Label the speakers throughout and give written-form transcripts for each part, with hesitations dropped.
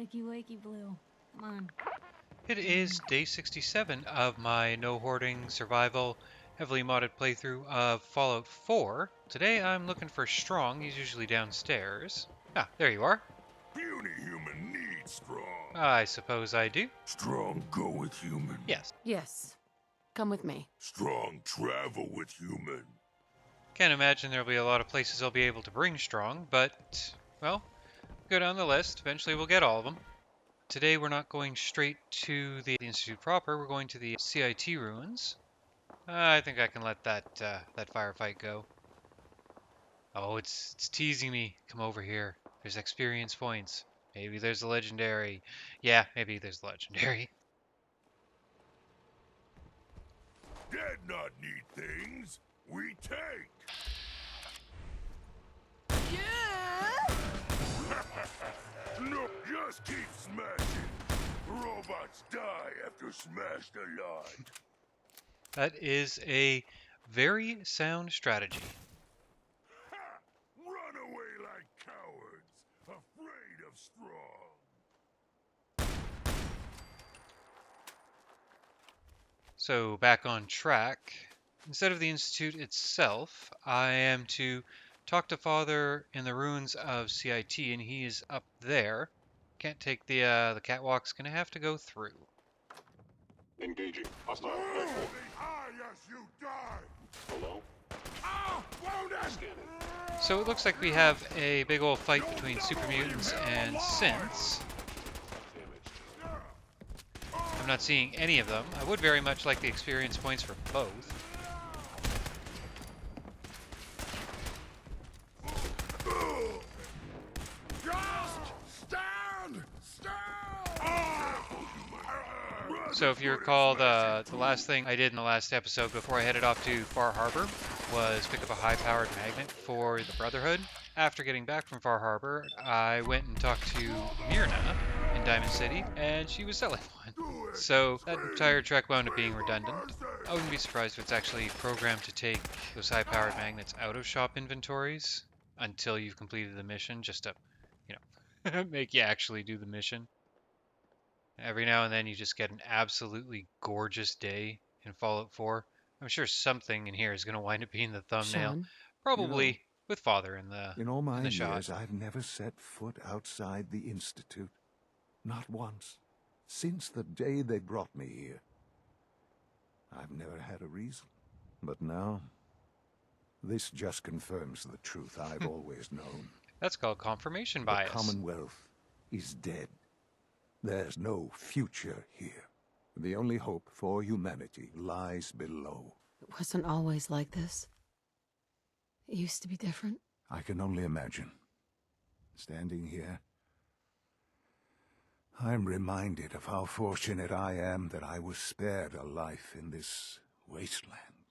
Speaker 1: Wakey, wakey, Blue. Come on.
Speaker 2: It is day 67 of my no hoarding survival heavily modded playthrough of Fallout 4. Today I'm looking for Strong. He's usually downstairs. Ah, there you are.
Speaker 3: Puny human needs strong.
Speaker 2: I suppose I do.
Speaker 3: Strong go with human.
Speaker 2: Yes.
Speaker 4: Yes. Come with me.
Speaker 3: Strong travel with human.
Speaker 2: Can't imagine there'll be a lot of places I'll be able to bring Strong, but, well, go down the list. Eventually we'll get all of them. Today we're not going straight to the Institute proper, we're going to the CIT ruins. I think I can let that firefight go. Oh, it's teasing me. Come over here. There's experience points. Maybe there's a legendary. Yeah, maybe there's a legendary.
Speaker 3: Dead not need things. We take.
Speaker 4: Yeah!
Speaker 3: No, just keep smashing. Robots die after smashed alive.
Speaker 2: That is a very sound strategy.
Speaker 3: Ha! Run away like cowards, afraid of strong.
Speaker 2: So back on track. Instead of the Institute itself, I am to talk to Father in the ruins of CIT, and he is up there. Can't take the catwalk's gonna have to go through.
Speaker 5: Engaging. Hostile.
Speaker 3: Ah, yes, you die.
Speaker 5: Hello?
Speaker 3: Ah, won't it?
Speaker 2: So it looks like we have a big old fight between super mutants and synths. I'm not seeing any of them. I would very much like the experience points for both.
Speaker 3: Just stand still.
Speaker 2: So if you recall, the last thing I did in the last episode before I headed off to Far Harbor was pick up a high-powered magnet for the Brotherhood. After getting back from Far Harbor, I went and talked to Myrna in Diamond City, and she was selling one. So that entire trek wound up being redundant. I wouldn't be surprised if it's actually programmed to take those high-powered magnets out of shop inventories until you've completed the mission, just to, you know, make you actually do the mission. Every now and then you just get an absolutely gorgeous day in Fallout 4. I'm sure something in here is going to wind up being the thumbnail.
Speaker 4: Sean?
Speaker 2: Probably with Father in
Speaker 6: In all my
Speaker 2: the shot.
Speaker 6: years, I've never set foot outside the Institute. Not once. Since the day they brought me here. I've never had a reason. But now, this just confirms the truth I've always known.
Speaker 2: That's called confirmation
Speaker 6: The
Speaker 2: bias.
Speaker 6: Commonwealth is dead. There's no future here. The only hope for humanity lies below.
Speaker 4: It wasn't always like this. It used to be different.
Speaker 6: I can only imagine. Standing here, I'm reminded of how fortunate I am that I was spared a life in this wasteland.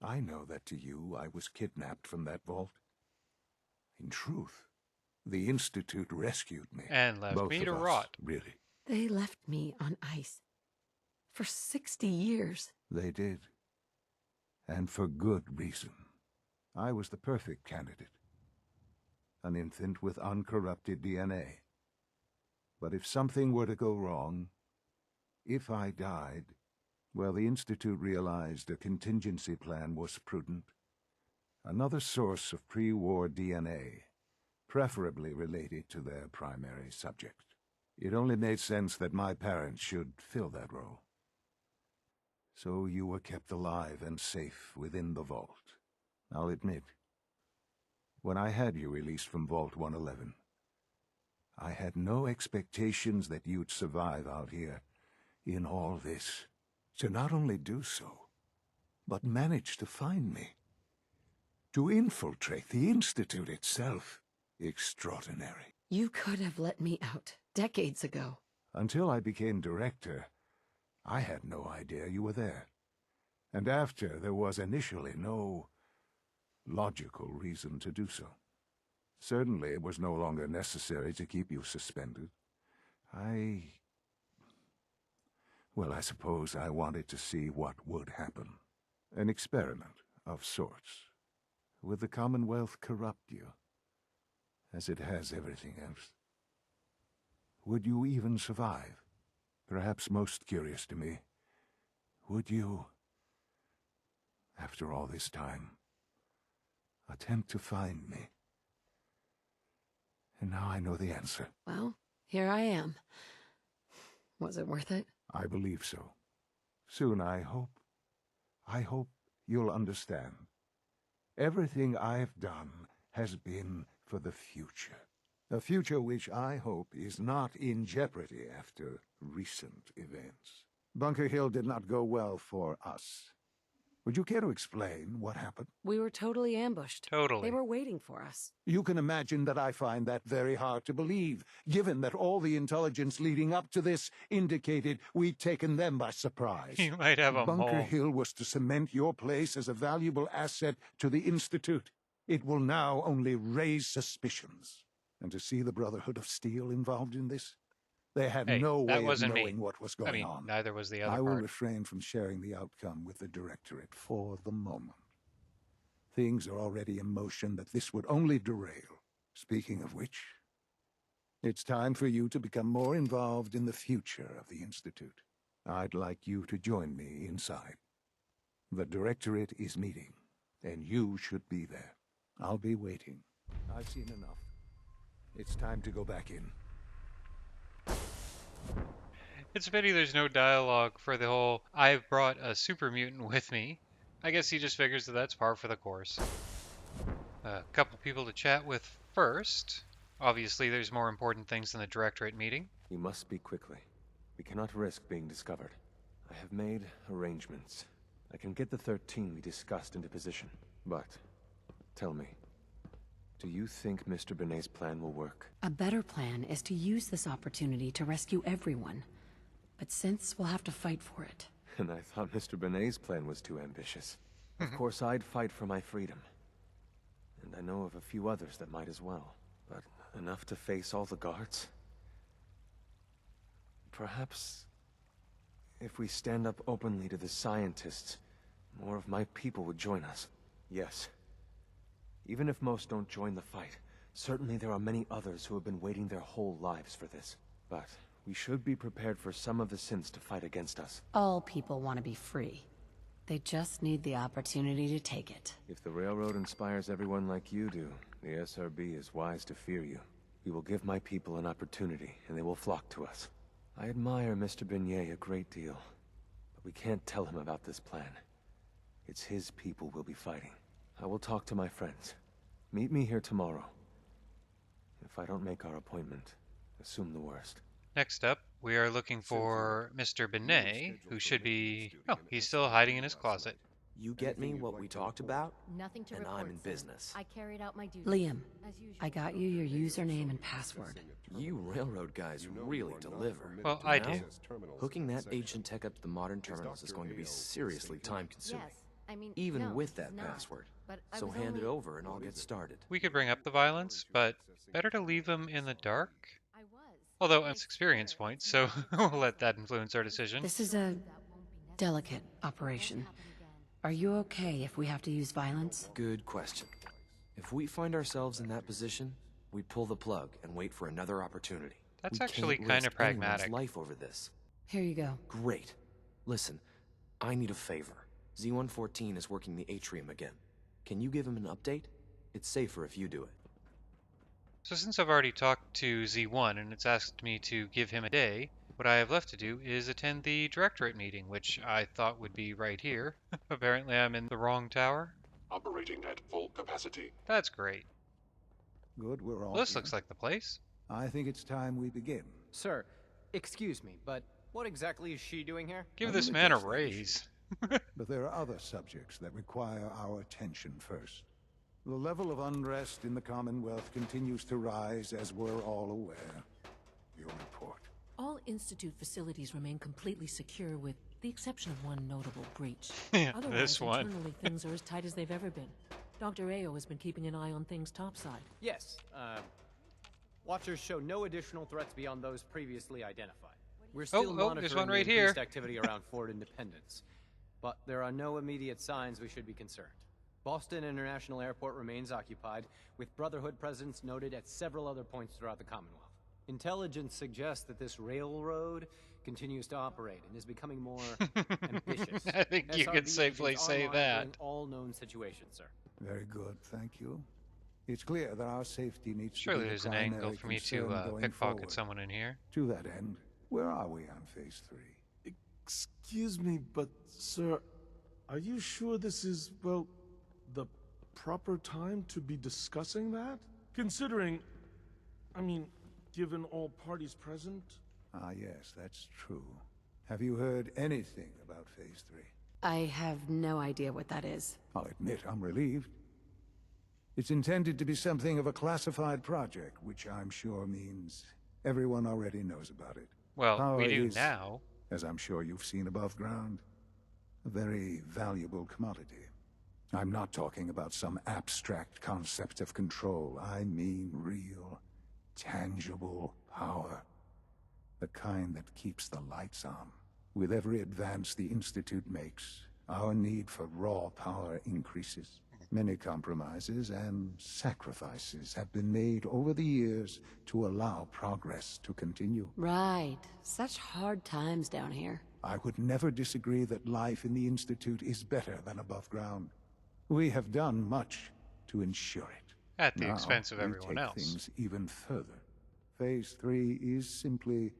Speaker 6: I know that to you I was kidnapped from that vault. In truth, the Institute rescued me.
Speaker 2: And left
Speaker 6: Both
Speaker 2: me
Speaker 6: of
Speaker 2: to
Speaker 6: us,
Speaker 2: rot.
Speaker 6: really.
Speaker 4: They left me on ice. For 60 years.
Speaker 6: They did. And for good reason. I was the perfect candidate. An infant with uncorrupted DNA. But if something were to go wrong, if I died, well, the Institute realized a contingency plan was prudent. Another source of pre-war DNA, preferably related to their primary subject. It only made sense that my parents should fill that role. So you were kept alive and safe within the vault. I'll admit, when I had you released from Vault 111, I had no expectations that you'd survive out here in all this. To not only do so, but manage to find me. To infiltrate the Institute itself. Extraordinary.
Speaker 4: You could have let me out decades ago.
Speaker 6: Until I became director, I had no idea you were there. And after, there was initially no logical reason to do so. Certainly, it was no longer necessary to keep you suspended. Well, I suppose I wanted to see what would happen. An experiment of sorts. Would the Commonwealth corrupt you, as it has everything else? would you even survive? Perhaps most curious to me, would you, after all this time, attempt to find me? And now I know the answer.
Speaker 4: Well, here I am. Was it worth it?
Speaker 6: I believe so. Soon, I hope. I hope you'll understand. Everything I've done has been for the future. A future which I hope is not in jeopardy after recent events. Bunker Hill did not go well for us. Would you care to explain what happened?
Speaker 4: We were totally ambushed.
Speaker 2: Totally.
Speaker 4: They were waiting for us.
Speaker 6: You can imagine that I find that very hard to believe, given that all the intelligence leading up to this indicated we'd taken them by surprise.
Speaker 2: You might have a
Speaker 6: Bunker
Speaker 2: mole.
Speaker 6: Hill was to cement your place as a valuable asset to the Institute. It will now only raise suspicions. And to see the Brotherhood of Steel involved in this? They had
Speaker 2: Hey,
Speaker 6: no
Speaker 2: that
Speaker 6: way of
Speaker 2: wasn't me.
Speaker 6: knowing what was going
Speaker 2: I mean,
Speaker 6: on.
Speaker 2: neither was the
Speaker 6: I
Speaker 2: other
Speaker 6: will
Speaker 2: part.
Speaker 6: refrain from sharing the outcome with the Directorate for the moment. Things are already in motion that this would only derail. Speaking of which, it's time for you to become more involved in the future of the Institute. I'd like you to join me inside. The Directorate is meeting, and you should be there. I'll be waiting. I've seen enough. It's time to go back in.
Speaker 2: It's a pity there's no dialogue for the whole, I've brought a super mutant with me. I guess he just figures that that's par for the course. A couple people to chat with first. Obviously, there's more important things than the Directorate meeting.
Speaker 7: We must speak quickly. We cannot risk being discovered. I have made arrangements. I can get the 13 we discussed into position. But, tell me, do you think Mr. Benet's plan will work?
Speaker 4: A better plan is to use this opportunity to rescue everyone. But since we'll have to fight for it.
Speaker 7: And I thought Mr. Benet's plan was too ambitious. Of course, I'd fight for my freedom. And I know of a few others that might as well. But enough to face all the guards? Perhaps, if we stand up openly to the scientists, more of my people would join us. Yes. Even if most don't join the fight, certainly there are many others who have been waiting their whole lives for this. But we should be prepared for some of the synths to fight against us.
Speaker 4: All people want to be free. They just need the opportunity to take it.
Speaker 7: If the Railroad inspires everyone like you do, the SRB is wise to fear you. We will give my people an opportunity, and they will flock to us. I admire Mr. Benet a great deal, but we can't tell him about this plan. It's his people we'll be fighting. I will talk to my friends. Meet me here tomorrow. If I don't make our appointment, assume the worst.
Speaker 2: Next up, we are looking for Mr. Benet, who should be... Oh, he's still hiding in his closet.
Speaker 8: You get me what we talked about,
Speaker 1: Nothing to
Speaker 8: and
Speaker 1: report,
Speaker 8: I'm in
Speaker 1: sir.
Speaker 8: business.
Speaker 1: I carried out my duty.
Speaker 4: Liam,
Speaker 1: As usual.
Speaker 4: I got you your username and password.
Speaker 8: You railroad guys really deliver.
Speaker 2: Well, I
Speaker 8: Now,
Speaker 2: do.
Speaker 8: Hooking that ancient tech up to the modern terminals is going to be seriously time-consuming.
Speaker 1: Yes. I mean,
Speaker 8: Even
Speaker 1: no,
Speaker 8: with
Speaker 1: it's
Speaker 8: that
Speaker 1: not.
Speaker 8: password.
Speaker 1: But I
Speaker 8: So
Speaker 1: was
Speaker 8: hand it
Speaker 1: only-
Speaker 8: over and I'll get started.
Speaker 2: We could bring up the violence, but better to leave him in the dark.
Speaker 1: I was.
Speaker 2: Although
Speaker 1: I
Speaker 2: it's experience
Speaker 1: swear
Speaker 2: points,
Speaker 1: it's
Speaker 2: so
Speaker 1: not.
Speaker 2: we'll let that influence our decision.
Speaker 4: This is a delicate operation. Are you okay if we have to use violence?
Speaker 8: Good question. If we find ourselves in that position, we pull the plug and wait for another opportunity.
Speaker 2: That's
Speaker 8: We
Speaker 2: actually
Speaker 8: can't
Speaker 2: kinda
Speaker 8: risk anyone's
Speaker 2: pragmatic.
Speaker 8: life over this.
Speaker 4: Here you go.
Speaker 8: Great. Listen, I need a favor. Z-114 is working the atrium again. Can you give him an update? It's safer if you do it.
Speaker 2: So since I've already talked to Z1 and it's asked me to give him a day, what I have left to do is attend the Directorate meeting, which I thought would be right here. Apparently I'm in the wrong tower.
Speaker 5: Operating at full capacity.
Speaker 2: That's great.
Speaker 6: Good, we're all
Speaker 2: Well, this
Speaker 6: here.
Speaker 2: looks like the place.
Speaker 6: I think it's time we begin.
Speaker 9: Sir, excuse me, but what exactly is she doing here?
Speaker 2: Give
Speaker 6: I'm
Speaker 2: this
Speaker 6: gonna
Speaker 2: man a
Speaker 6: guess that
Speaker 2: raise.
Speaker 6: But there are other subjects that require our attention first. The level of unrest in the Commonwealth continues to rise, as we're all aware. Your report.
Speaker 10: All Institute facilities remain completely secure with the exception of one notable breach.
Speaker 2: Yeah,
Speaker 10: Otherwise,
Speaker 2: this one.
Speaker 10: internally, things are as tight as they've ever been. Dr. Ayo has been keeping an eye on things topside.
Speaker 9: Yes, Watchers show no additional threats beyond those previously identified. We're still
Speaker 2: there's
Speaker 9: monitoring
Speaker 2: one right
Speaker 9: the
Speaker 2: here.
Speaker 9: increased activity around Fort Independence, but there are no immediate signs we should be concerned. Boston International Airport remains occupied, with Brotherhood presence noted at several other points throughout the Commonwealth. Intelligence suggests that this railroad continues to operate and is becoming more ambitious.
Speaker 2: I think you can
Speaker 9: SRB
Speaker 2: safely
Speaker 9: agents are
Speaker 2: say that.
Speaker 9: monitoring all known situations, sir.
Speaker 6: Very good, thank you. It's clear that our safety needs
Speaker 2: Surely
Speaker 6: to be
Speaker 2: there's
Speaker 6: the
Speaker 2: an
Speaker 6: primary
Speaker 2: angle for me to
Speaker 6: concern going
Speaker 2: pickpocket
Speaker 6: forward.
Speaker 2: someone in here.
Speaker 6: To that end, where are we on Phase 3?
Speaker 11: Excuse me, but, sir, are you sure this is, well, the proper time to be discussing that? Considering, I mean, given all parties present?
Speaker 6: Ah, yes, that's true. Have you heard anything about Phase 3?
Speaker 4: I have no idea what that is.
Speaker 6: I'll admit I'm relieved. It's intended to be something of a classified project, which I'm sure means everyone already knows about it.
Speaker 2: Well,
Speaker 6: Power
Speaker 2: we do
Speaker 6: is,
Speaker 2: now.
Speaker 6: as I'm sure you've seen above ground, a very valuable commodity. I'm not talking about some abstract concept of control. I mean real, tangible power. The kind that keeps the lights on. With every advance the Institute makes, our need for raw power increases. Many compromises and sacrifices have been made over the years to allow progress to continue.
Speaker 4: Right. Such hard times down here.
Speaker 6: I would never disagree that life in the Institute is better than above ground. We have done much to ensure it.
Speaker 2: At the
Speaker 6: Now,
Speaker 2: expense of
Speaker 6: we
Speaker 2: everyone
Speaker 6: take
Speaker 2: else.
Speaker 6: things even further. Phase 3 is simply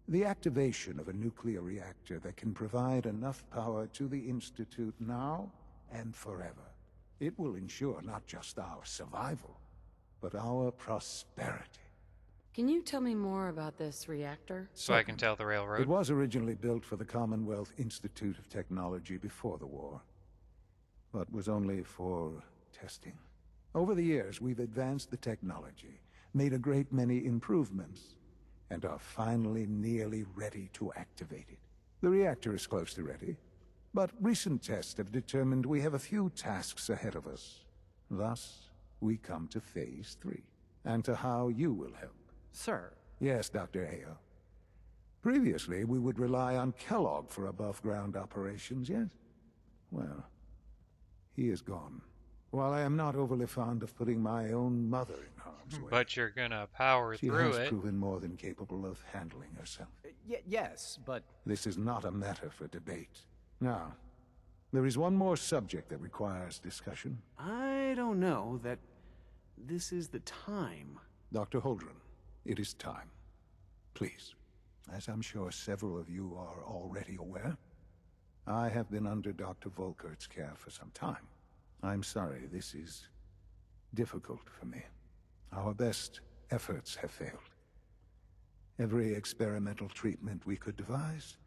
Speaker 6: the activation of a nuclear reactor that can provide enough power to the Institute now and forever. It will ensure not just our survival, but our prosperity.
Speaker 4: Can you tell me more about this reactor?
Speaker 2: So I can tell the
Speaker 6: It
Speaker 2: railroad.
Speaker 6: was originally built for the Commonwealth Institute of Technology before the war, but was only for testing. Over the years, we've advanced the technology, made a great many improvements, and are finally nearly ready to activate it. The reactor is close to ready, but recent tests have determined we have a few tasks ahead of us. Thus, we come to Phase 3, and to how you will help.
Speaker 9: Sir,
Speaker 6: Yes, Dr. Ayo. Previously, we would rely on Kellogg for above-ground operations, yes? Well, he is gone. While I am not overly fond of putting my own mother in harm's way,
Speaker 2: But you're gonna power
Speaker 6: she
Speaker 2: through
Speaker 6: has
Speaker 2: it.
Speaker 6: proven more than capable of handling herself.
Speaker 9: yes, but
Speaker 6: This is not a matter for debate. Now, there is one more subject that requires discussion.
Speaker 12: I don't know that this is the time.
Speaker 6: Dr. Holdren, it is time. Please. As I'm sure several of you are already aware, I have been under Dr. Volkert's care for some time. I'm sorry, this is difficult for me. Our best efforts have failed. Every experimental treatment we could devise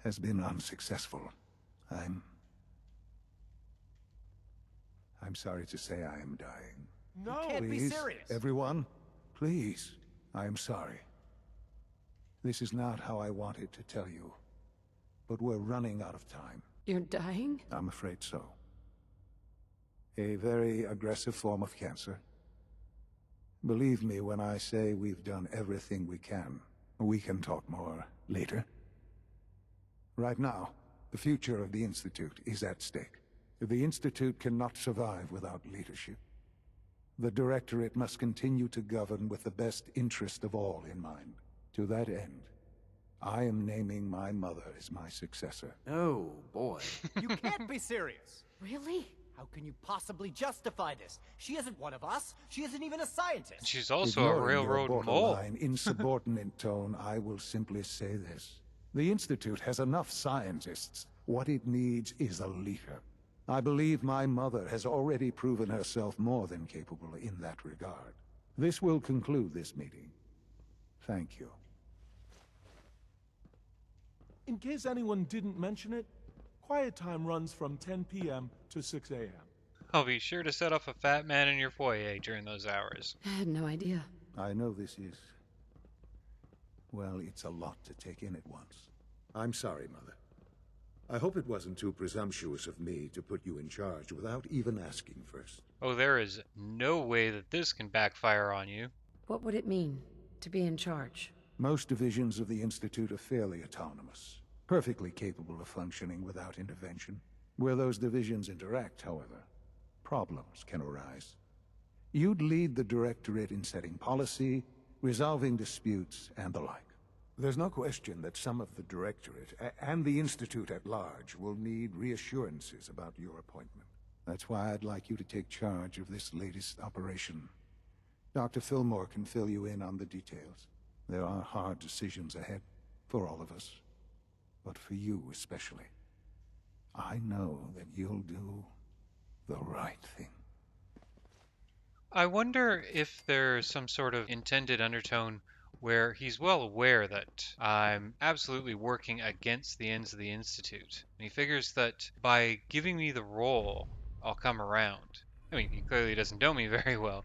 Speaker 6: has been unsuccessful. I'm sorry to say I am dying.
Speaker 9: no, you can't be
Speaker 6: Please,
Speaker 9: serious.
Speaker 6: everyone, please, I am sorry. This is not how I wanted to tell you, but we're running out of time.
Speaker 4: You're dying?
Speaker 6: I'm afraid so. A very aggressive form of cancer. Believe me when I say we've done everything we can. We can talk more later. Right now, the future of the Institute is at stake. The Institute cannot survive without leadership. The Directorate must continue to govern with the best interest of all in mind. To that end, I am naming my mother as my successor.
Speaker 12: Oh, boy.
Speaker 9: You can't be serious.
Speaker 4: Really?
Speaker 9: How can you possibly justify this? She isn't one of us. She isn't even a scientist.
Speaker 2: She's also a
Speaker 6: Ignoring your
Speaker 2: railroad mole.
Speaker 6: borderline, insubordinate tone, I will simply say this. The Institute has enough scientists. What it needs is a leader. I believe my mother has already proven herself more than capable in that regard. This will conclude this meeting. Thank you.
Speaker 11: In case anyone didn't mention it, quiet time runs from 10 p.m. to 6 a.m.
Speaker 2: I'll be sure to set off a fat man in your foyer during those hours.
Speaker 4: I had no idea.
Speaker 6: I know this is... well, it's a lot to take in at once. I'm sorry, Mother. I hope it wasn't too presumptuous of me to put you in charge without even asking first.
Speaker 2: Oh, there is no way that this can backfire on you.
Speaker 4: What would it mean to be in charge?
Speaker 6: Most divisions of the Institute are fairly autonomous, perfectly capable of functioning without intervention. Where those divisions interact, however, problems can arise. You'd lead the Directorate in setting policy resolving disputes, and the like. There's no question that some of the Directorate and the Institute at large will need reassurances about your appointment. That's why I'd like you to take charge of this latest operation. Dr. Fillmore can fill you in on the details. There are hard decisions ahead, for all of us, but for you especially. I know that you'll do the right thing.
Speaker 2: I wonder if there's some sort of intended undertone where he's well aware that I'm absolutely working against the ends of the Institute. And he figures that by giving me the role, I'll come around. I mean, he clearly doesn't know me very well.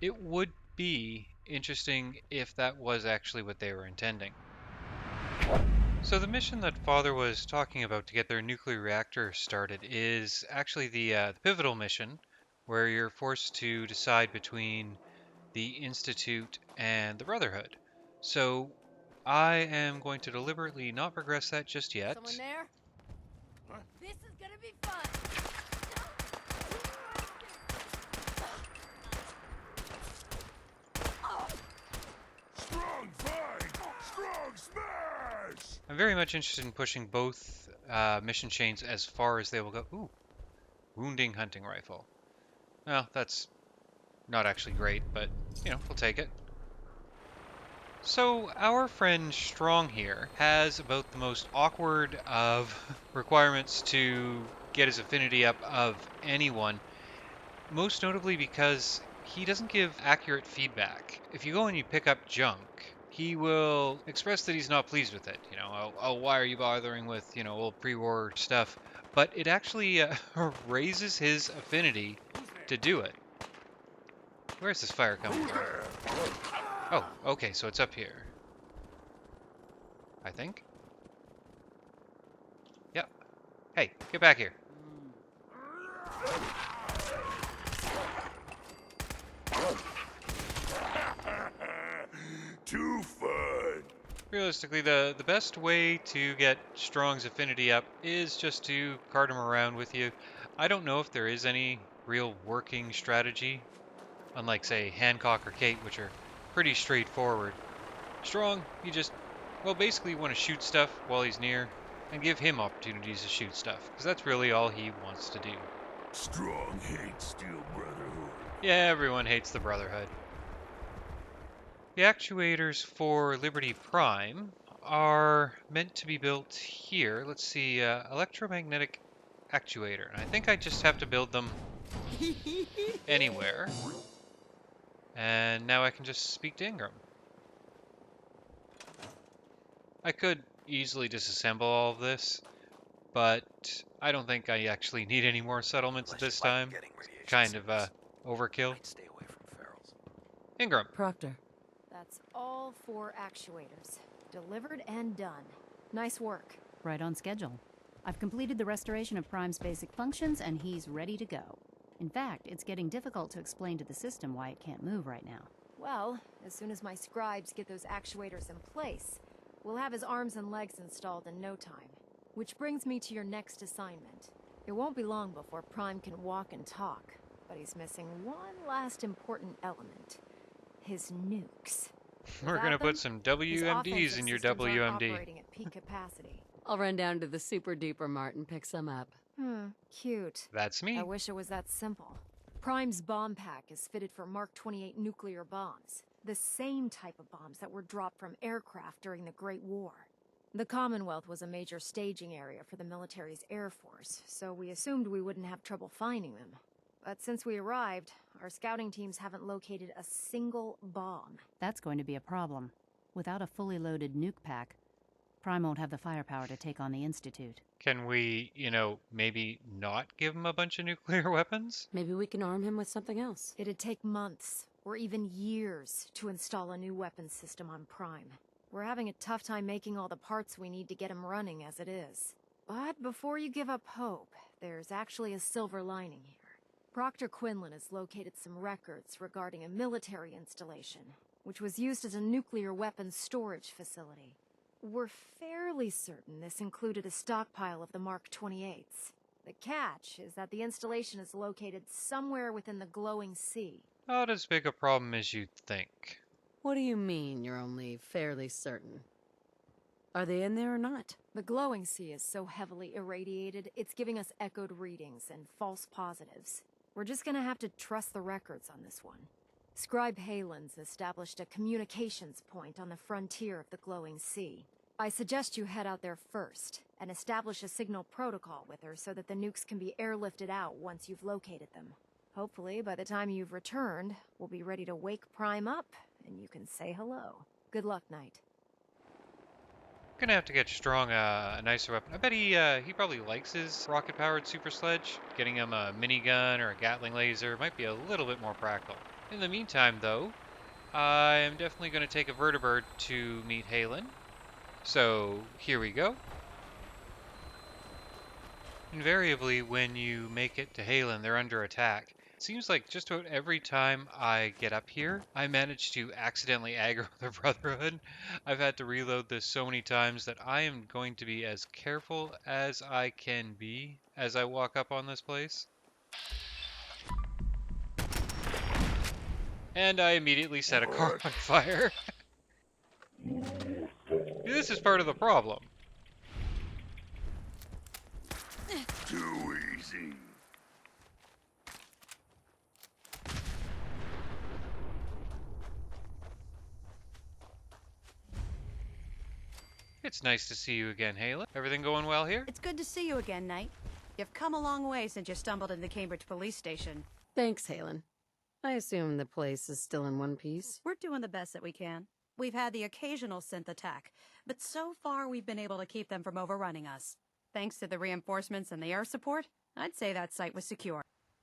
Speaker 2: It would be interesting if that was actually what they were intending. So the mission that Father was talking about to get their nuclear reactor started is actually the pivotal mission, where you're forced to decide between the Institute and the Brotherhood. So I am going to deliberately not progress that just yet.
Speaker 1: Someone there?
Speaker 3: Huh?
Speaker 1: This is gonna be fun.
Speaker 3: Strong fight! Strong smash!
Speaker 2: I'm very much interested in pushing both mission chains as far as they will go. Ooh, wounding hunting rifle. Well, that's not actually great, but, you know, we'll take it. So, our friend Strong here has about the most awkward of requirements to get his affinity up of anyone, most notably because he doesn't give accurate feedback. If you go and you pick up junk, he will express that he's not pleased with it. You know, oh, why are you bothering with, you know, old pre-war stuff? But it actually raises his affinity to do it. Where's this fire coming from? Oh, okay, so it's up here. I think. Yep. Hey, get back here.
Speaker 3: Too fun!
Speaker 2: Realistically, the best way to get Strong's affinity up is just to cart him around with you. I don't know if there is any real working strategy, unlike, say, Hancock or Kate, which are pretty straightforward. Strong, you just, well, basically you want to shoot stuff while he's near, and give him opportunities to shoot stuff, because that's really all he wants to do.
Speaker 3: Strong hates Steel Brotherhood.
Speaker 2: Yeah, everyone hates the Brotherhood. The actuators for Liberty Prime are meant to be built here. Let's see, electromagnetic actuator. And I think I just have to build them anywhere. And now I can just speak to Ingram. I could easily disassemble all of this, but I don't think I actually need any more settlements at this time. Kind of overkill.
Speaker 8: Stay away from ferals.
Speaker 2: Ingram.
Speaker 10: Proctor.
Speaker 1: That's all 4 actuators. Delivered and done. Nice work.
Speaker 13: Right on schedule. I've completed the restoration of Prime's basic functions, and he's ready to go. In fact, it's getting difficult to explain to the system why it can't move right now.
Speaker 1: Well, as soon as my scribes get those actuators in place, we'll have his arms and legs installed in no time. Which brings me to your next assignment. It won't be long before Prime can walk and talk, but he's missing one last important element. His nukes.
Speaker 2: We're gonna put some WMDs in your WMD.
Speaker 1: Operating at peak capacity.
Speaker 13: I'll run down to the super duper mart and pick some up.
Speaker 1: Cute.
Speaker 2: That's me.
Speaker 1: I wish it was that simple. Prime's bomb pack is fitted for Mark 28 nuclear bombs. The same type of bombs that were dropped from aircraft during the Great War. The Commonwealth was a major staging area for the military's Air Force, so we assumed we wouldn't have trouble finding them. But since we arrived, our scouting teams haven't located a single bomb.
Speaker 13: That's going to be a problem. Without a fully loaded nuke pack, Prime won't have the firepower to take on the Institute.
Speaker 2: Can we, you know, maybe not give him a bunch of nuclear weapons?
Speaker 10: Maybe we can arm him with something else.
Speaker 1: It'd take months, or even years, to install a new weapons system on Prime. We're having a tough time making all the parts we need to get him running as it is. But before you give up hope, there's actually a silver lining here. Proctor Quinlan has located some records regarding a military installation, which was used as a nuclear weapons storage facility. We're fairly certain this included a stockpile of the Mark 28s. The catch is that the installation is located somewhere within the glowing sea.
Speaker 2: Not as big a problem as you'd think.
Speaker 4: What do you mean you're only fairly certain? Are they in there or not?
Speaker 1: The glowing sea is so heavily irradiated, it's giving us echoed readings and false positives. We're just gonna have to trust the records on this one. Scribe Halen's established a communications point on the frontier of the glowing sea. I suggest you head out there first, and establish a signal protocol with her so that the nukes can be airlifted out once you've located them. Hopefully, by the time you've returned, we'll be ready to wake Prime up, and you can say hello. Good luck, Knight.
Speaker 2: Gonna have to get Strong a nicer weapon. I bet he probably likes his rocket-powered super sledge. Getting him a minigun or a Gatling laser might be a little bit more practical. In the meantime, though, I am definitely going to take a vertibird to meet Halen. So here we go. Invariably, when you make it to Halen, they're under attack. It seems like just about every time I get up here, I manage to accidentally aggro the Brotherhood. I've had to reload this so many times that I am going to be as careful as I can be as I walk up on this place. And I immediately set a car on fire. This is part of the problem.
Speaker 3: Too easy.
Speaker 2: It's nice to see you again, Halen. Everything going well here?
Speaker 14: It's good to see you again, Knight. You've come a long way since you stumbled into the Cambridge police station.
Speaker 4: Thanks, Halen. I assume the place is still in one piece.
Speaker 14: We're doing the best that we can. We've had the occasional synth attack, but so far we've been able to keep them from overrunning us. Thanks to the reinforcements and the air support, I'd say that site was secure.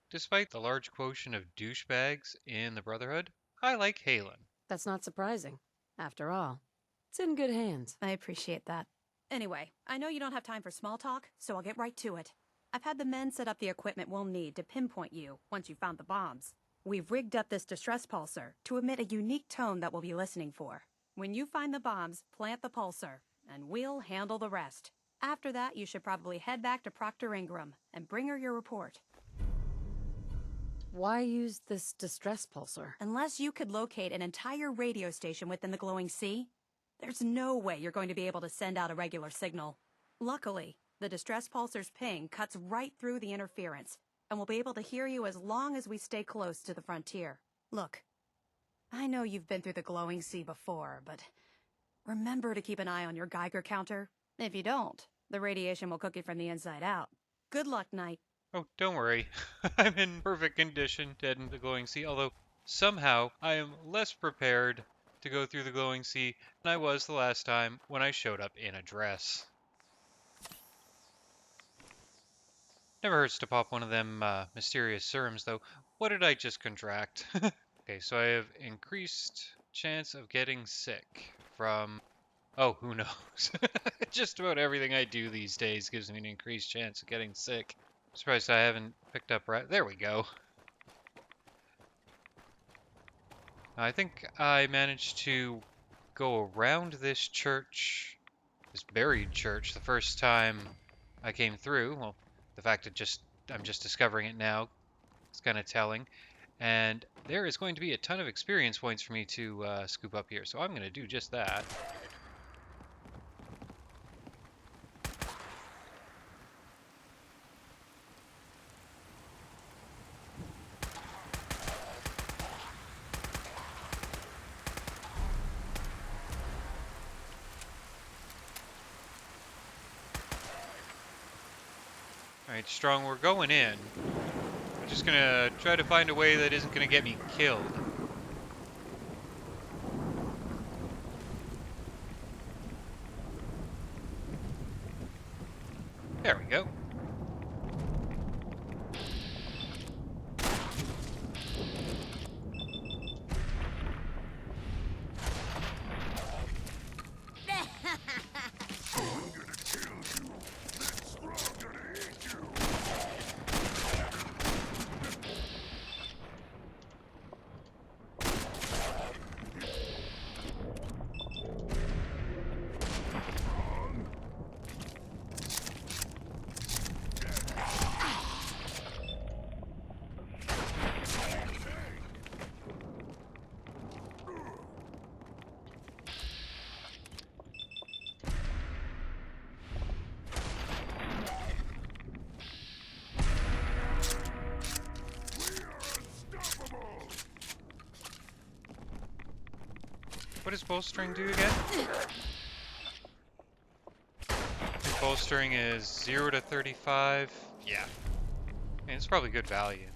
Speaker 2: Despite the large quotient of douchebags in the Brotherhood, I like Halen.
Speaker 4: That's not surprising. After all, it's in good hands.
Speaker 14: I appreciate that. Anyway, I know you don't have time for small talk, so I'll get right to it. I've had the men set up the equipment we'll need to pinpoint you once you've found the bombs. We've rigged up this distress pulsar to emit a unique tone that we'll be listening for. When you find the bombs, plant the pulsar, and we'll handle the rest. After that, you should probably head back to Proctor Ingram and bring her your report.
Speaker 4: Why use this distress pulsar?
Speaker 14: Unless you could locate an entire radio station within the glowing sea, there's no way you're going to be able to send out a regular signal. Luckily, the distress pulsar's ping cuts right through the interference, and we'll be able to hear you as long as we stay close to the frontier. Look, I know you've been through the glowing sea before, but remember to keep an eye on your Geiger counter. If you don't, the radiation will cook you from the inside out. Good luck, Knight.
Speaker 2: Oh, don't worry. I'm in perfect condition to head into the glowing sea, although somehow I am less prepared to go through the glowing sea than I was the last time when I showed up in a dress. Never hurts to pop one of them mysterious serums, though. What did I just contract? Okay, so I have increased chance of getting sick from... Oh, who knows? Just about everything I do these days gives me an increased chance of getting sick. I'm surprised I haven't picked up right. There we go. I think I managed to go around this church, this buried church, the first time I came through. Well, the fact that I'm just discovering it now is kind of telling. And there is going to be a ton of experience points for me to scoop up here, so I'm going to do just that. Alright, Strong, we're going in. I'm just gonna try to find a way that isn't gonna get me killed. There we go. What does bolstering do again? Bolstering is 0 to 35. Yeah. And it's probably good value.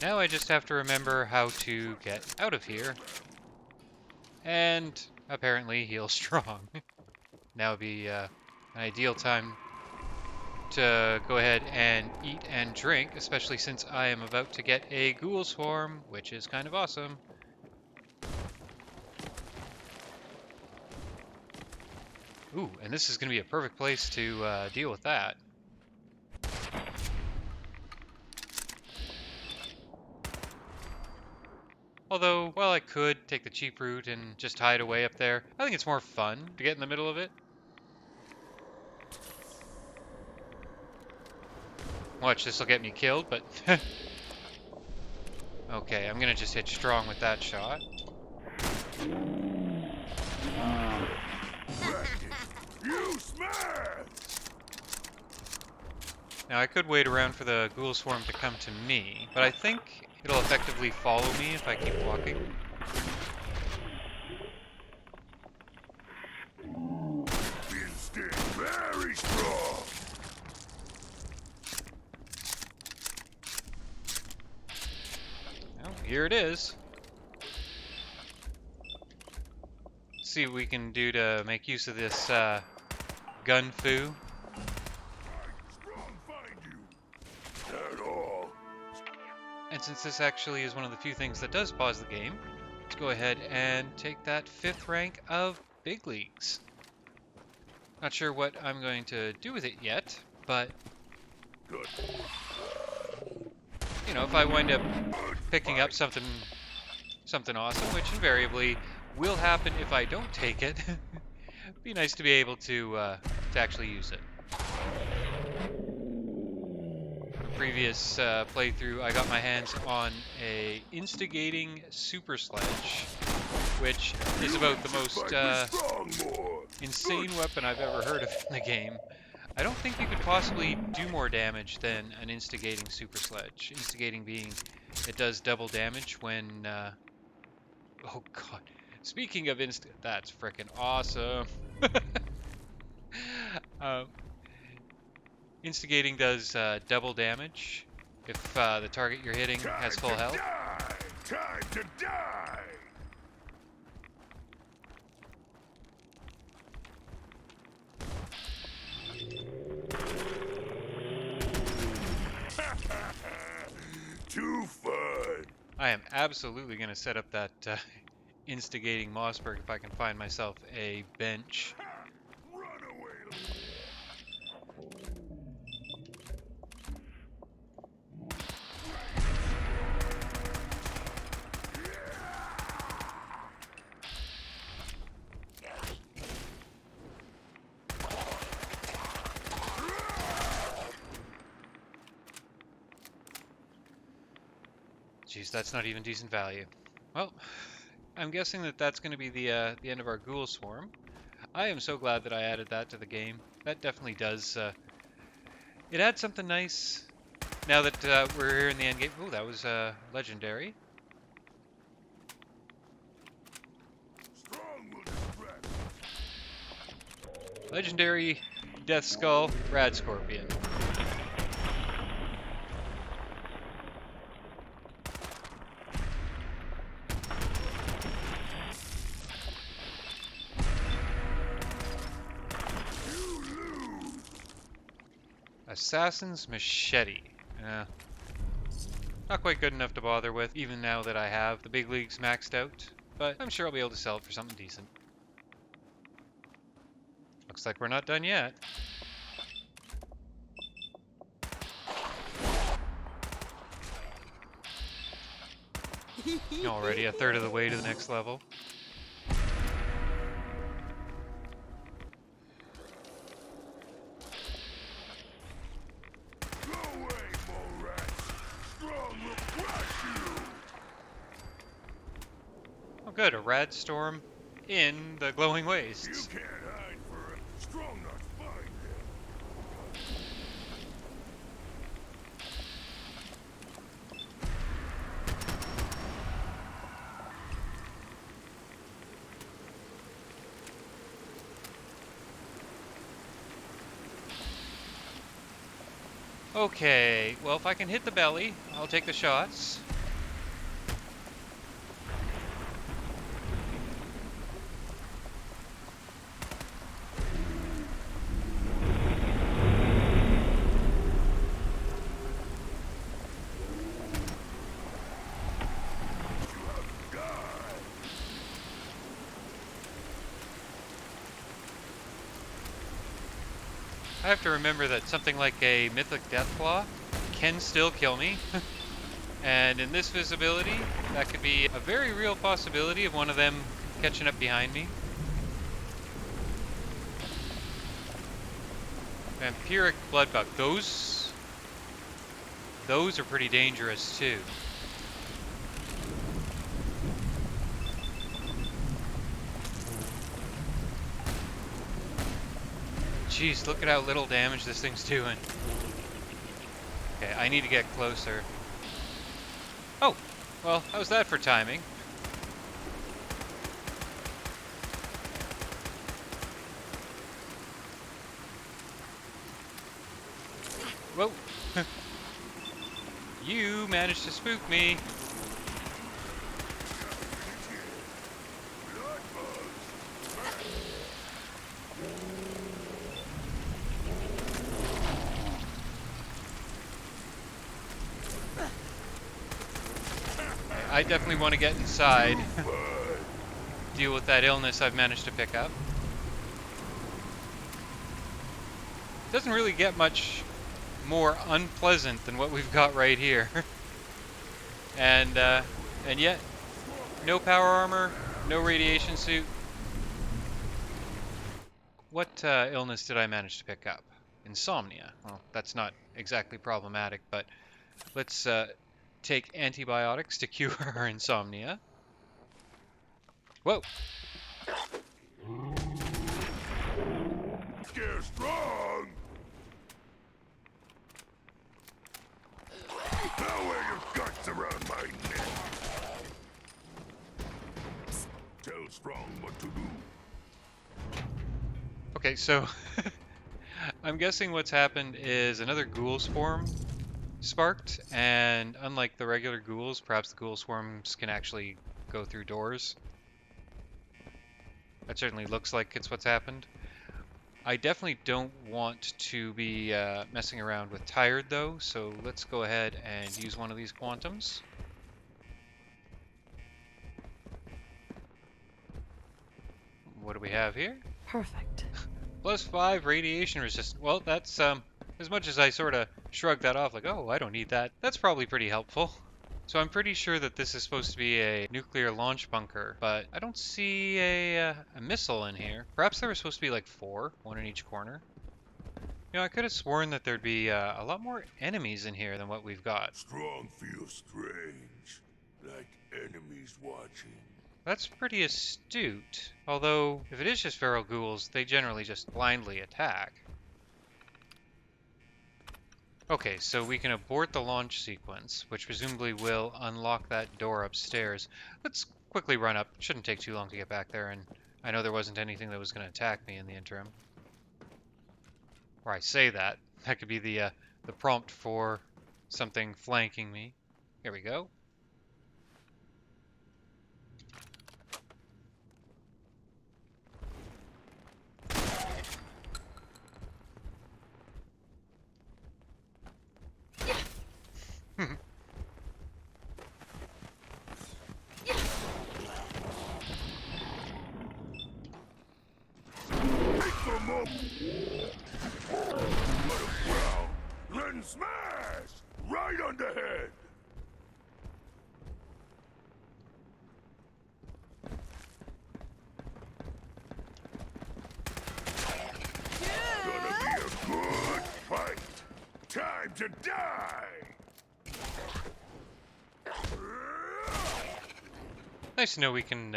Speaker 2: Now I just have to remember how to get out of here. And apparently heal strong. Now would be an ideal time to go ahead and eat and drink, especially since I am about to get a ghoul swarm, which is kind of awesome. Ooh, and this is going to be a perfect place to deal with that. Although, while I could take the cheap route and just hide away up there, I think it's more fun to get in the middle of it. Watch, this will get me killed, but... Okay, I'm gonna just hit strong with that shot.
Speaker 3: You smash!
Speaker 2: Now, I could wait around for the ghoul swarm to come to me, but I think it'll effectively follow me if I keep walking.
Speaker 3: Instinct very strong.
Speaker 2: Well, here it is. Let's see what we can do to make use of this gun foo. And since this actually is one of the few things that does pause the game, let's go ahead and take that 5th rank of Big Leagues. Not sure what I'm going to do with it yet, but you know, if I wind up picking up something awesome, which invariably will happen if I don't take it, it'd be nice to be able to actually use it. Previous playthrough, I got my hands on a instigating super sledge, which is about the most insane weapon I've ever heard of in the game. I don't think you could possibly do more damage than an instigating super sledge. Instigating being it does double damage when oh god. Speaking of that's frickin' awesome. Instigating does double damage if the target you're hitting has full health.
Speaker 3: Time to die! Too fun!
Speaker 2: I am absolutely going to set up that instigating Mossberg if I can find myself a bench. Jeez, that's not even decent value. Well, I'm guessing that that's going to be the end of our ghoul swarm. I am so glad that I added that to the game. That definitely does. It adds something nice. Now that we're here in the end game. Oh, that was legendary. Legendary Death Skull Rad Scorpion. Assassin's Machete. Not quite good enough to bother with, even now that I have the Big Leagues maxed out, but I'm sure I'll be able to sell it for something decent. Looks like we're not done yet. Already a third of the way to the next level. Oh good, a rad storm in the glowing wastes.
Speaker 3: You can't hide for him. Strong not find him.
Speaker 2: Okay, well if I can hit the belly, I'll take the shots. I have to remember that something like a Mythic Deathclaw can still kill me. And in this visibility, that could be a very real possibility of one of them catching up behind me. Vampiric Bloodbug, those are pretty dangerous too. Jeez, look at how little damage this thing's doing. Okay, I need to get closer. Oh, well, how's that for timing? Whoa. You managed to spook me. I definitely want to get inside. Deal with that illness I've managed to pick up. Doesn't really get much more unpleasant than what we've got right here. And yet, no power armor, no radiation suit. What illness did I manage to pick up? Insomnia. Well, that's not exactly problematic, but let's take antibiotics to cure our insomnia. Whoa.
Speaker 3: Scare strong. Now wear your guts around my neck. Tell Strong what to do.
Speaker 2: Okay, so I'm guessing what's happened is another ghoul swarm sparked, and unlike the regular ghouls, perhaps the ghoul swarms can actually go through doors. That certainly looks like it's what's happened. I definitely don't want to be messing around with tired though, so let's go ahead and use one of these quantums. What do we have here?
Speaker 4: Perfect.
Speaker 2: +5 radiation resistance. Well, that's as much as I sort of shrugged that off like, oh, I don't need that. That's probably pretty helpful. So I'm pretty sure that this is supposed to be a nuclear launch bunker, but I don't see a missile in here. Perhaps there were supposed to be like 4, one in each corner. You know, I could have sworn that there'd be a lot more enemies in here than what we've got.
Speaker 3: Strong feels strange, like enemies watching.
Speaker 2: That's pretty astute. Although, if it is just feral ghouls, they generally just blindly attack. Okay, so we can abort the launch sequence, which presumably will unlock that door upstairs. Let's quickly run up. Shouldn't take too long to get back there, and I know there wasn't anything that was going to attack me in the interim. Or I say that. That could be the prompt for something flanking me. Here we go.
Speaker 3: Let him growl, then smash! Right on the head! to die!
Speaker 2: Nice to know we can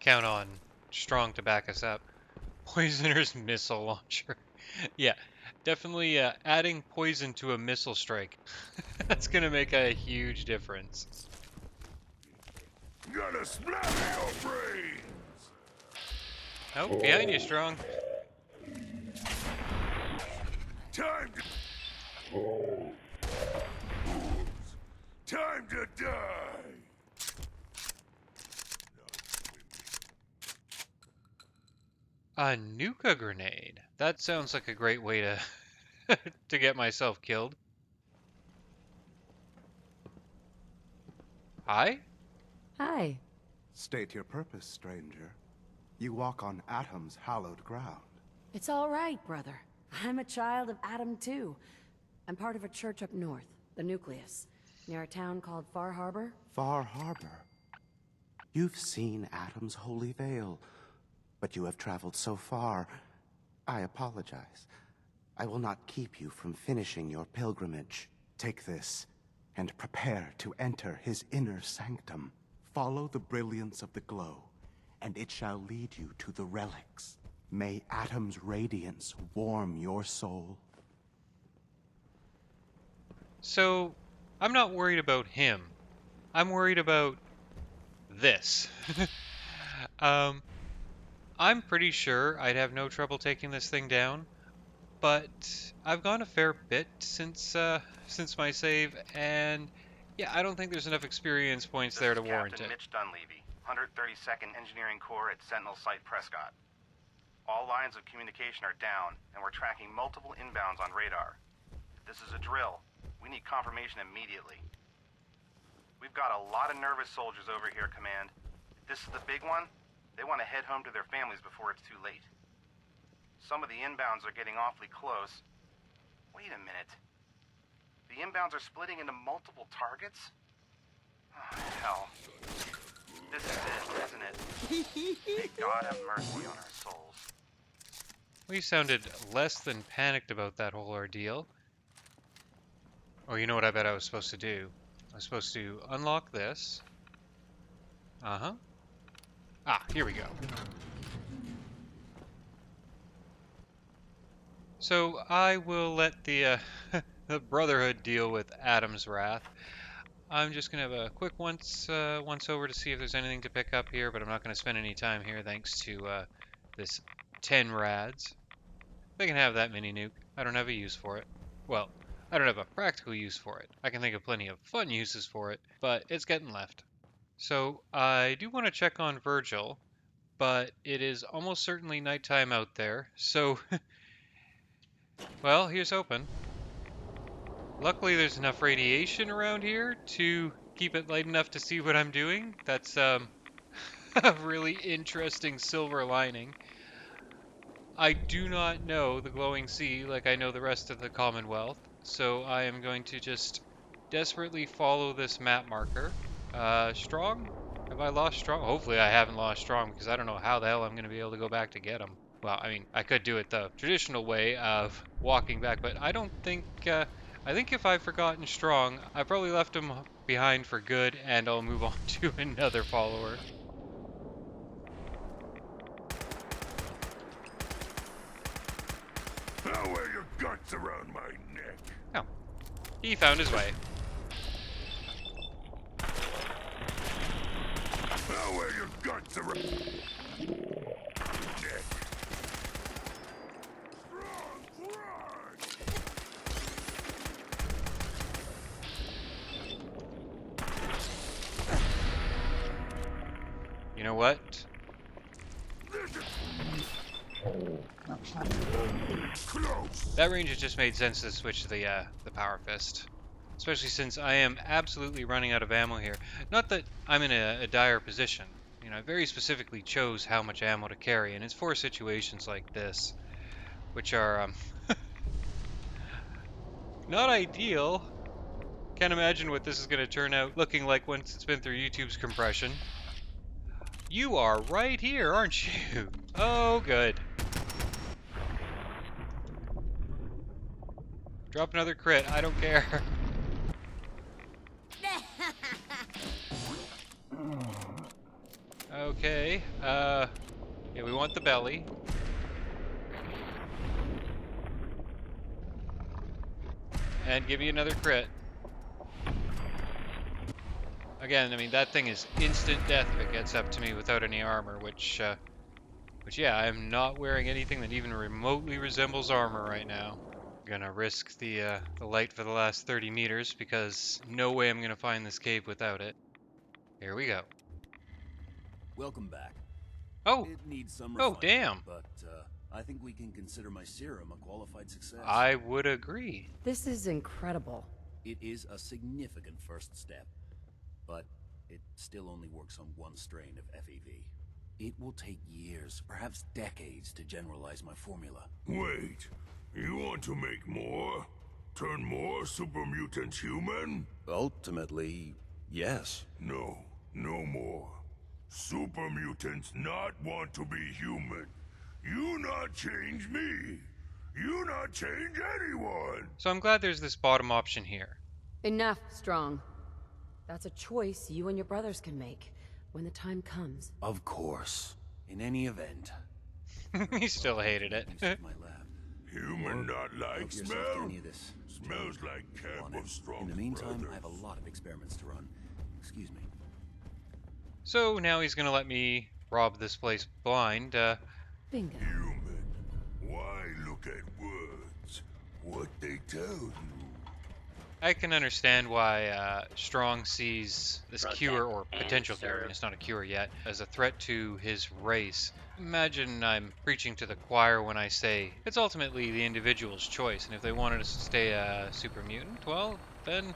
Speaker 2: count on Strong to back us up. Poisoner's missile launcher. Yeah, definitely adding poison to a missile strike. That's gonna make a huge difference.
Speaker 3: Gonna splatter your brains!
Speaker 2: Oh, behind you, Strong.
Speaker 3: Time to... Time to die!
Speaker 2: A nuka grenade. That sounds like a great way to to get myself killed. Hi?
Speaker 15: Hi.
Speaker 12: State your purpose, stranger. You walk on Atom's hallowed ground.
Speaker 15: It's all right, brother. I'm a child of Atom too. I'm part of a church up north, the Nucleus, near a town called Far Harbor.
Speaker 12: Far Harbor. You've seen Atom's holy veil, but you have traveled so far. I apologize. I will not keep you from finishing your pilgrimage. Take this, and prepare to enter his inner sanctum. Follow the brilliance of the glow, and it shall lead you to the relics. May Atom's radiance warm your soul.
Speaker 2: So, I'm not worried about him. I'm worried about this. I'm pretty sure I'd have no trouble taking this thing down, but I've gone a fair bit since my save, and yeah, I don't think there's enough experience points there to warrant
Speaker 16: Captain
Speaker 2: it.
Speaker 16: Mitch Dunleavy, 132nd Engineering Corps at Sentinel Site Prescott. All lines of communication are down, and we're tracking multiple inbounds on radar. This is a drill. We need confirmation immediately. We've got a lot of nervous soldiers over here, Command. If this is the big one, they want to head home to their families before it's too late. Some of the inbounds are getting awfully close. Wait a minute. The inbounds are splitting into multiple targets? Oh, hell. This is it, isn't it? May God have mercy on our souls.
Speaker 2: We sounded less than panicked about that whole ordeal. Oh, you know what I bet I was supposed to do? I was supposed to unlock this. Uh-huh. Ah, here we go. So I will let the the Brotherhood deal with Atom's wrath. I'm just gonna have a quick once over to see if there's anything to pick up here, but I'm not gonna spend any time here thanks to this 10 rads. They can have that mini nuke. I don't have a use for it. Well, I don't have a practical use for it. I can think of plenty of fun uses for it, but it's getting left. So I do want to check on Virgil, but it is almost certainly nighttime out there, so well, here's hoping. Luckily there's enough radiation around here to keep it light enough to see what I'm doing. That's a really interesting silver lining. I do not know the glowing sea like I know the rest of the Commonwealth, so I am going to just desperately follow this map marker. Strong? Have I lost Strong? Hopefully I haven't lost Strong, because I don't know how the hell I'm going to be able to go back to get him. Well, I mean, I could do it the traditional way of walking back, but I don't think, I think if I've forgotten Strong, I probably left him behind for good, and I'll move on to another follower.
Speaker 3: I'll wear your guts around my neck.
Speaker 2: Oh, he found his way.
Speaker 3: I'll wear your guts around neck.
Speaker 2: You know what? That ranger just made sense to switch to the power fist. Especially since I am absolutely running out of ammo here. Not that I'm in a dire position. You know, I very specifically chose how much ammo to carry, and it's for situations like this, which are not ideal. Can't imagine what this is going to turn out looking like once it's been through YouTube's compression. You are right here, aren't you? Oh, good. Drop another crit. I don't care. Okay. Yeah, we want the belly. And give me another crit. Again, I mean, that thing is instant death if it gets up to me without any armor, which yeah, I'm not wearing anything that even remotely resembles armor right now. Gonna risk the light for the last 30 meters because no way I'm gonna find this cave without it. Here we go.
Speaker 17: Welcome back.
Speaker 2: Oh!
Speaker 17: It needs some
Speaker 2: Oh,
Speaker 17: refinement,
Speaker 2: damn!
Speaker 17: but I think we can consider my serum a qualified success.
Speaker 2: I would agree.
Speaker 15: This is incredible.
Speaker 17: It is a significant first step, but it still only works on one strain of FEV. It will take years, perhaps decades, to generalize my formula.
Speaker 3: Wait, you want to make more? Turn more super mutants human?
Speaker 17: Ultimately, yes.
Speaker 3: No, no more. Super mutants not want to be human. You not change me. You not change anyone.
Speaker 2: So I'm glad there's this bottom option here.
Speaker 15: Enough, Strong. That's a choice you and your brothers can make when the time comes.
Speaker 17: Of course. In any event.
Speaker 2: He still hated it.
Speaker 3: Human not like
Speaker 17: Help yourself to
Speaker 3: smell?
Speaker 17: any of this.
Speaker 3: Smells like camp of strong
Speaker 17: In the meantime,
Speaker 3: brothers.
Speaker 17: I have a lot of experiments to run. Excuse me.
Speaker 2: So now he's gonna let me rob this place blind.
Speaker 15: Bingo.
Speaker 3: Human, why look at words? What they tell you?
Speaker 2: I can understand why Strong sees this cure, or potential cure, I mean, it's not a cure yet, as a threat to his race. Imagine I'm preaching to the choir when I say it's ultimately the individual's choice, and if they wanted to stay a super mutant, well, then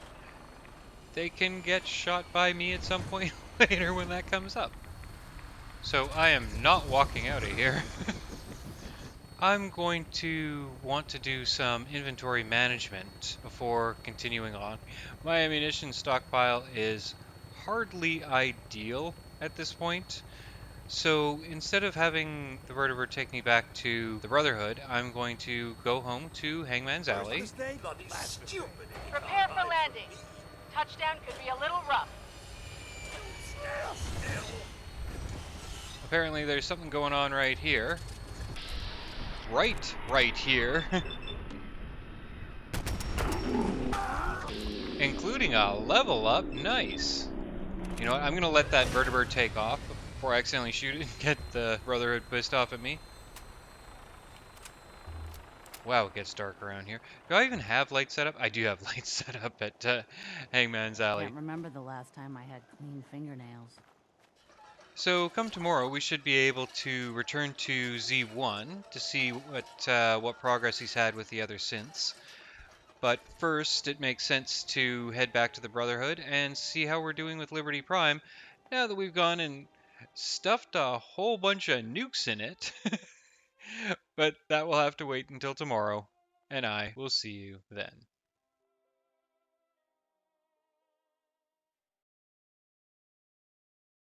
Speaker 2: they can get shot by me at some point later when that comes up. So I am not walking out of here. I'm going to want to do some inventory management before continuing on. My ammunition stockpile is hardly ideal at this point, so instead of having the vertebrate take me back to the Brotherhood, I'm going to go home to Hangman's Alley.
Speaker 18: Prepare for landing. Touchdown could be a little rough.
Speaker 2: Apparently there's something going on right here. Right here. Including a level up. Nice. You know what? I'm going to let that vertebrate take off before I accidentally shoot it and get the Brotherhood pissed off at me. Wow, it gets dark around here. Do I even have lights set up? I do have lights set up at Hangman's Alley.
Speaker 13: Can't remember the last time I had clean fingernails.
Speaker 2: So come tomorrow, we should be able to return to Z1 to see what progress he's had with the other synths. But first, it makes sense to head back to the Brotherhood and see how we're doing with Liberty Prime now that we've gone and stuffed a whole bunch of nukes in it. But that will have to wait until tomorrow, and I will see you then.